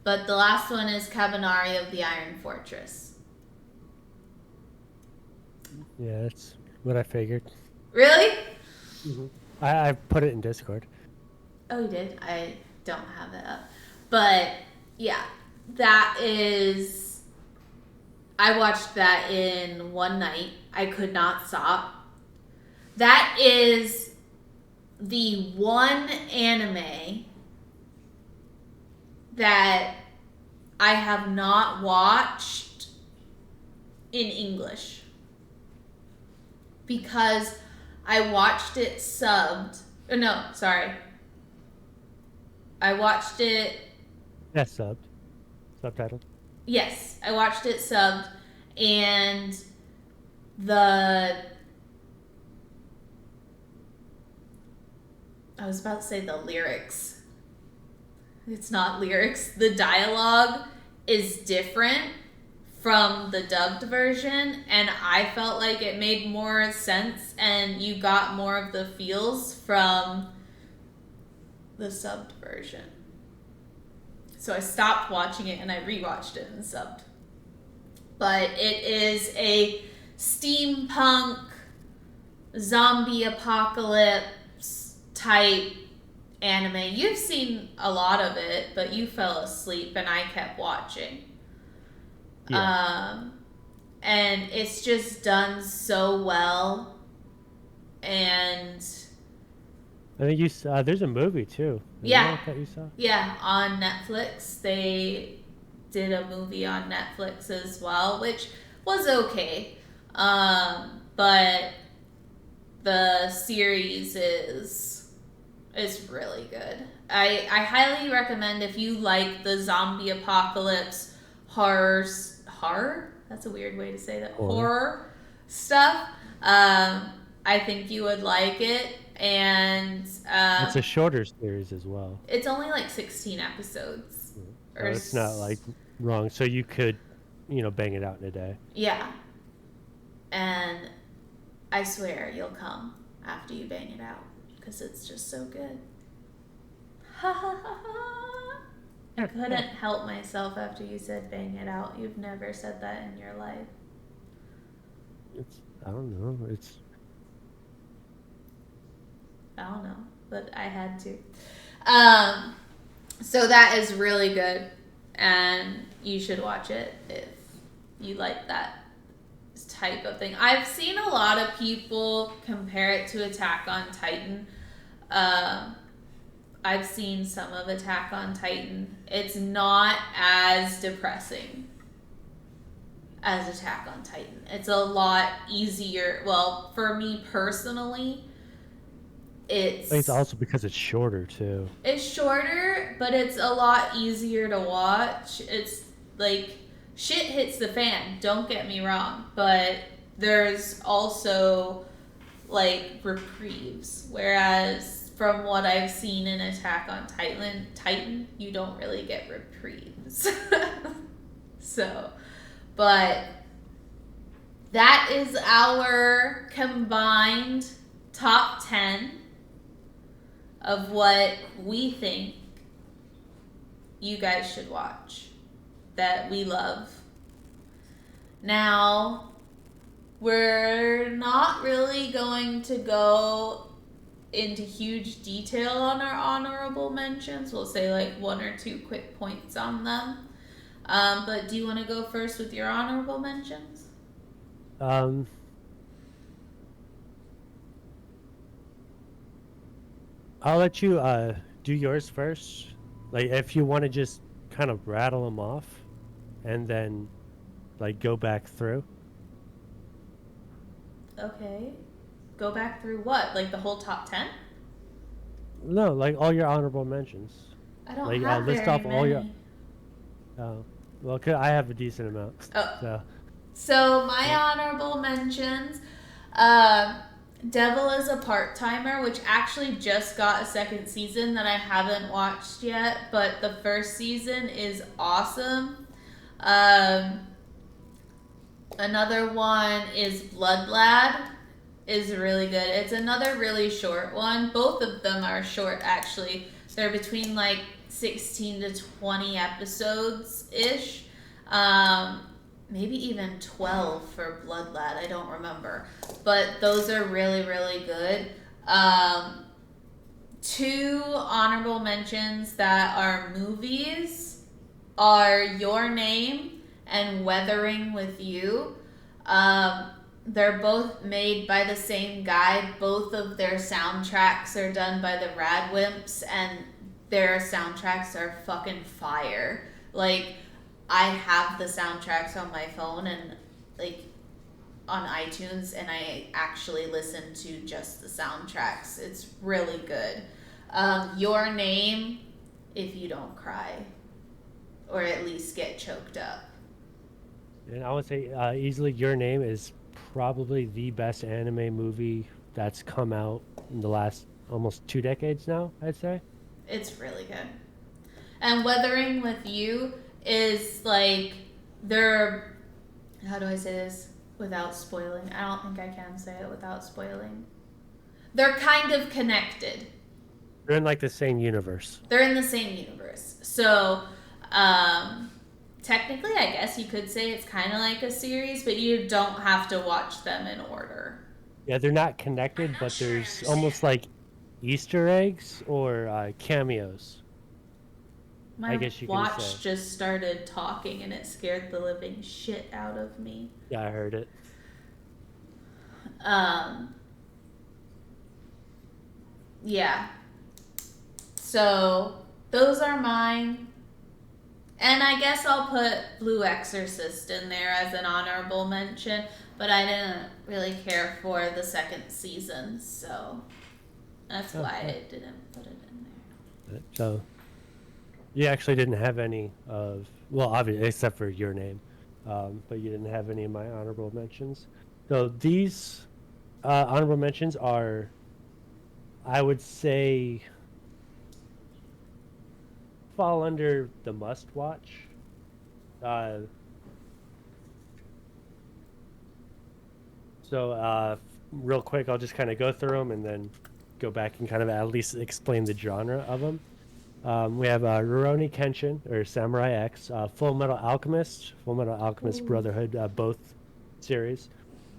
But the last one is Kabanari of the Iron Fortress. Yeah, that's what I figured. Really? Mm-hmm. I put it in Discord. Oh, you did? I don't have it up. But, yeah. That is... I watched that in one night. I could not stop. That is the one anime that I have not watched in English. Because I watched it subbed. No, sorry. I watched it... Yeah, subbed. Subtitled. Yes, I watched it subbed, and I was about to say the lyrics. It's not lyrics. The dialogue is different from the dubbed version, and I felt like it made more sense, and you got more of the feels from the subbed version. So I stopped watching it and I rewatched it and subbed. But it is a steampunk zombie apocalypse type anime. You've seen a lot of it, but you fell asleep and I kept watching. Yeah. And it's just done so well. And I think you saw. There's a movie too. Yeah. That you saw? Yeah, on Netflix. They did a movie on Netflix as well, which was okay. But the series is really good. I highly recommend if you like the zombie apocalypse horror. That's a weird way to say that. Horror stuff. I think you would like it. And it's a shorter series as well. It's only like 16 episodes. So it's not like wrong. So you could, bang it out in a day. Yeah. And I swear you'll come after you bang it out because it's just so good. Ha ha ha ha. I couldn't help myself after you said bang it out. You've never said that in your life. I don't know. I don't know, but I had to. So that is really good, and you should watch it if you like that type of thing. I've seen a lot of people compare it to Attack on Titan. I've seen some of Attack on Titan. It's not as depressing as Attack on Titan. It's a lot easier. Well, for me personally, it's also because it's shorter too. It's shorter, but it's a lot easier to watch. It's like shit hits the fan, don't get me wrong, but there's also like reprieves, whereas from what I've seen in Attack on Titan, you don't really get reprieves. So, but that is our combined top 10 of what we think you guys should watch that we love. Now, we're not really going to go into huge detail on our honorable mentions. We'll say like one or two quick points on them. But do you want to go first with your honorable mentions? Um, I'll let you do yours first. Like if you want to just kind of rattle them off, and then like go back through. Okay. Go back through what? Like the whole top 10? No, like all your honorable mentions. I don't Like have list very off all your. many. Well, 'cause I have a decent amount, Oh, so. so my Yeah. honorable mentions, uh, Devil is a Part Timer, which actually just got a second season that I haven't watched yet, but the first season is awesome. Um, Another one is Blood Lad, is really good. It's another really short one. Both of them are short, actually. They're between like 16 to 20 episodes ish. Maybe even 12 for Blood Lad. I don't remember. But those are really, really good. Two honorable mentions that are movies are Your Name and Weathering with You. They're both made by the same guy. Both of their soundtracks are done by the Radwimps, and their soundtracks are fucking fire. Like, I have the soundtracks on my phone and, like, on iTunes, and I actually listen to just the soundtracks. It's really good. Your Name, if you don't cry, or at least get choked up. And I would say easily Your Name is probably the best anime movie that's come out in the last almost 2 decades now, I'd say. It's really good. And Weathering with You is like they're, how do I say this without spoiling? I don't think I can say it without spoiling. They're kind of connected. They're in like the same universe. They're in the same universe. So, technically, I guess you could say it's kind of like a series, but you don't have to watch them in order. Yeah, they're not connected, but there's almost like Easter eggs or cameos. I My guess you can say. watch just started talking and it scared the living shit out of me. Yeah, I heard it. Um, yeah. So, those are mine. And I guess I'll put Blue Exorcist in there as an honorable mention, but I didn't really care for the second season, so that's why I didn't put it in there. So you actually didn't have any of, well, obviously, except for Your Name, but you didn't have any of my honorable mentions. So these honorable mentions are, I would say, fall under the must watch. So real quick, I'll just kind of go through them and then go back and kind of at least explain the genre of them. We have Rurouni Kenshin, or Samurai X, Full Metal Alchemist, Full Metal Alchemist Ooh. Brotherhood, both series.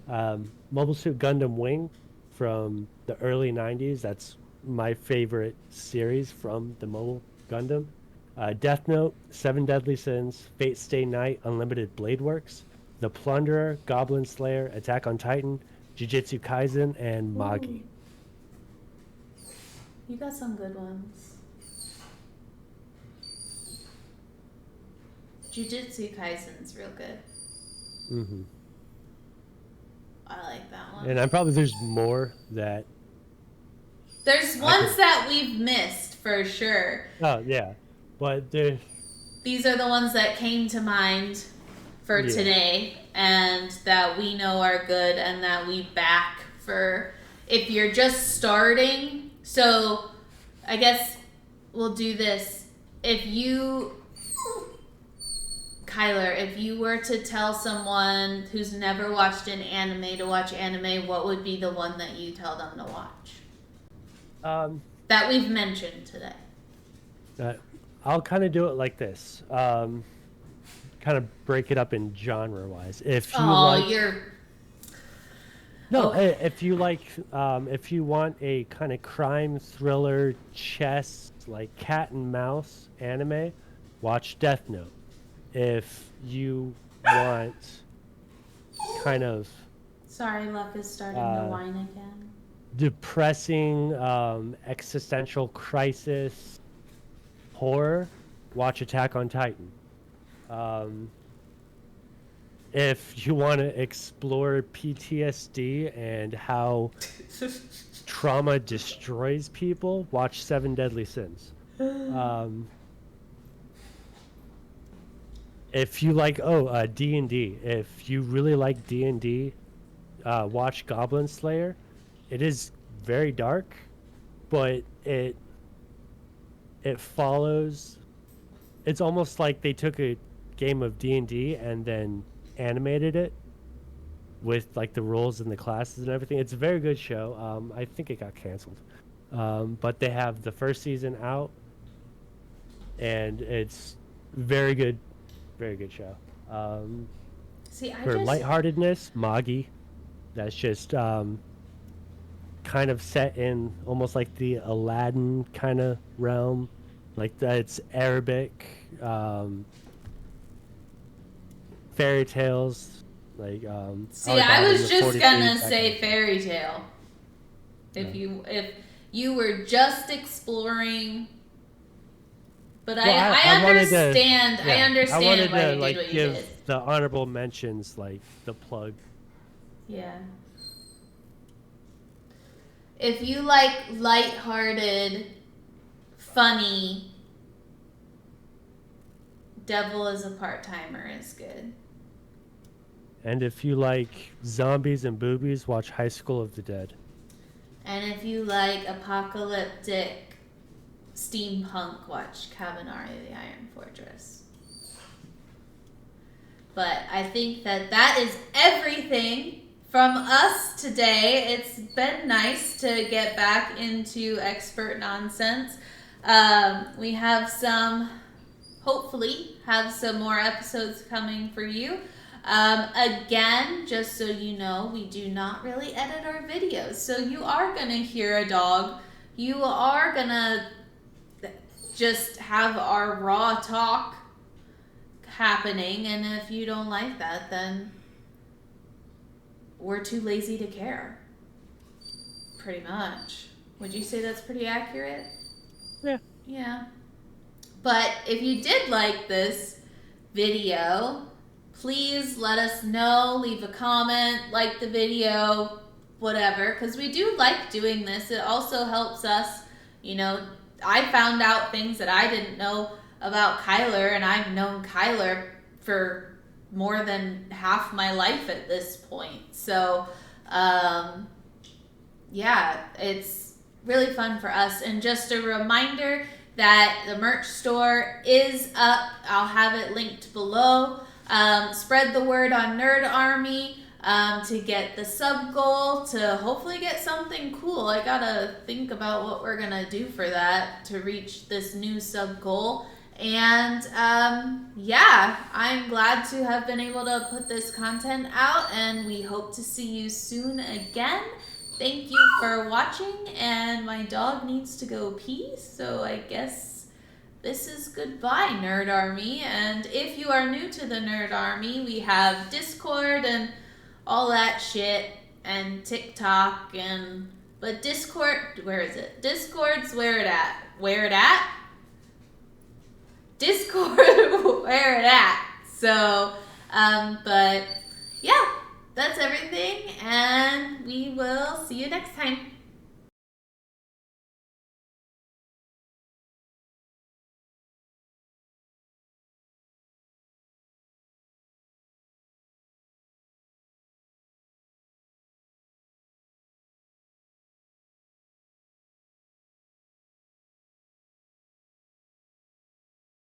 Mobile Suit Gundam Wing from the early 90s. That's my favorite series from the Mobile Gundam. Death Note, Seven Deadly Sins, Fate Stay Night, Unlimited Blade Works, The Plunderer, Goblin Slayer, Attack on Titan, Jujutsu Kaisen, and Magi. Ooh. You got some good ones. Jujutsu Kaisen's real good. Mm-hmm. I like that one. And there's more that. There's ones that we've missed for sure. Oh yeah, but there. These are the ones that came to mind for today and that we know are good and that we back for if you're just starting. So I guess we'll do this. Kylar, if you were to tell someone who's never watched an anime to watch anime, what would be the one that you tell them to watch? That we've mentioned today. I'll kind of do it like this. Kind of break it up in genre-wise. If you No, Oh, if you like, if you want a kind of crime thriller chess like cat and mouse anime, watch Death Note. If you want kind of sorry, Luck is starting to uh, whine again. depressing existential crisis horror, watch Attack on Titan. Um, if you want to explore PTSD and how trauma destroys people, watch Seven Deadly Sins. Um, if you like, D&D. If you really like D&D, watch Goblin Slayer. It is very dark, but it follows. It's almost like they took a game of D&D and then animated it with like the rules and the classes and everything. It's a very good show. I think it got canceled, but they have the first season out, and it's very good show. See, I For just lightheartedness, Magi. That's just kind of set in almost like the Aladdin kind of realm. Like that, it's Arabic fairy tales. Like see. our I daughter, was the just 43, gonna that kind say of thing. fairy tale. Yeah. If you were just exploring, but Well, I I wanted to, understand. I yeah, I understand wanted why to you did like what you give did. the honorable mentions, like the plug. Yeah. If you like lighthearted, funny, Devil is a Part Timer is good. And if you like zombies and boobies, watch High School of the Dead. And if you like apocalyptic steampunk, watch Kabanari the Iron Fortress. But I think that is everything from us today. It's been nice to get back into expert nonsense. We have hopefully, have some more episodes coming for you. Again, just so you know, we do not really edit our videos. So you are going to hear a dog. You are going to just have our raw talk happening. And if you don't like that, then we're too lazy to care. Pretty much. Would you say that's pretty accurate? Yeah. Yeah. But if you did like this video, please let us know. Leave a comment, like the video, whatever. Because we do like doing this. It also helps us, I found out things that I didn't know about Kylar, and I've known Kylar for more than half my life at this point. So, yeah, it's really fun for us. And just a reminder that the merch store is up. I'll have it linked below. Spread the word on Nerd Army to get the sub goal, to hopefully get something cool. I gotta think about what we're gonna do for that to reach this new sub goal. And yeah, I'm glad to have been able to put this content out, and we hope to see you soon again. Thank you for watching, and my dog needs to go pee, so I guess this is goodbye, Nerd Army. And if you are new to the Nerd Army, we have Discord and all that shit, and TikTok, but Discord, where is it? Discord's where it at? Where it at? Discord, where it at? So, but yeah, that's everything, and we will see you next time.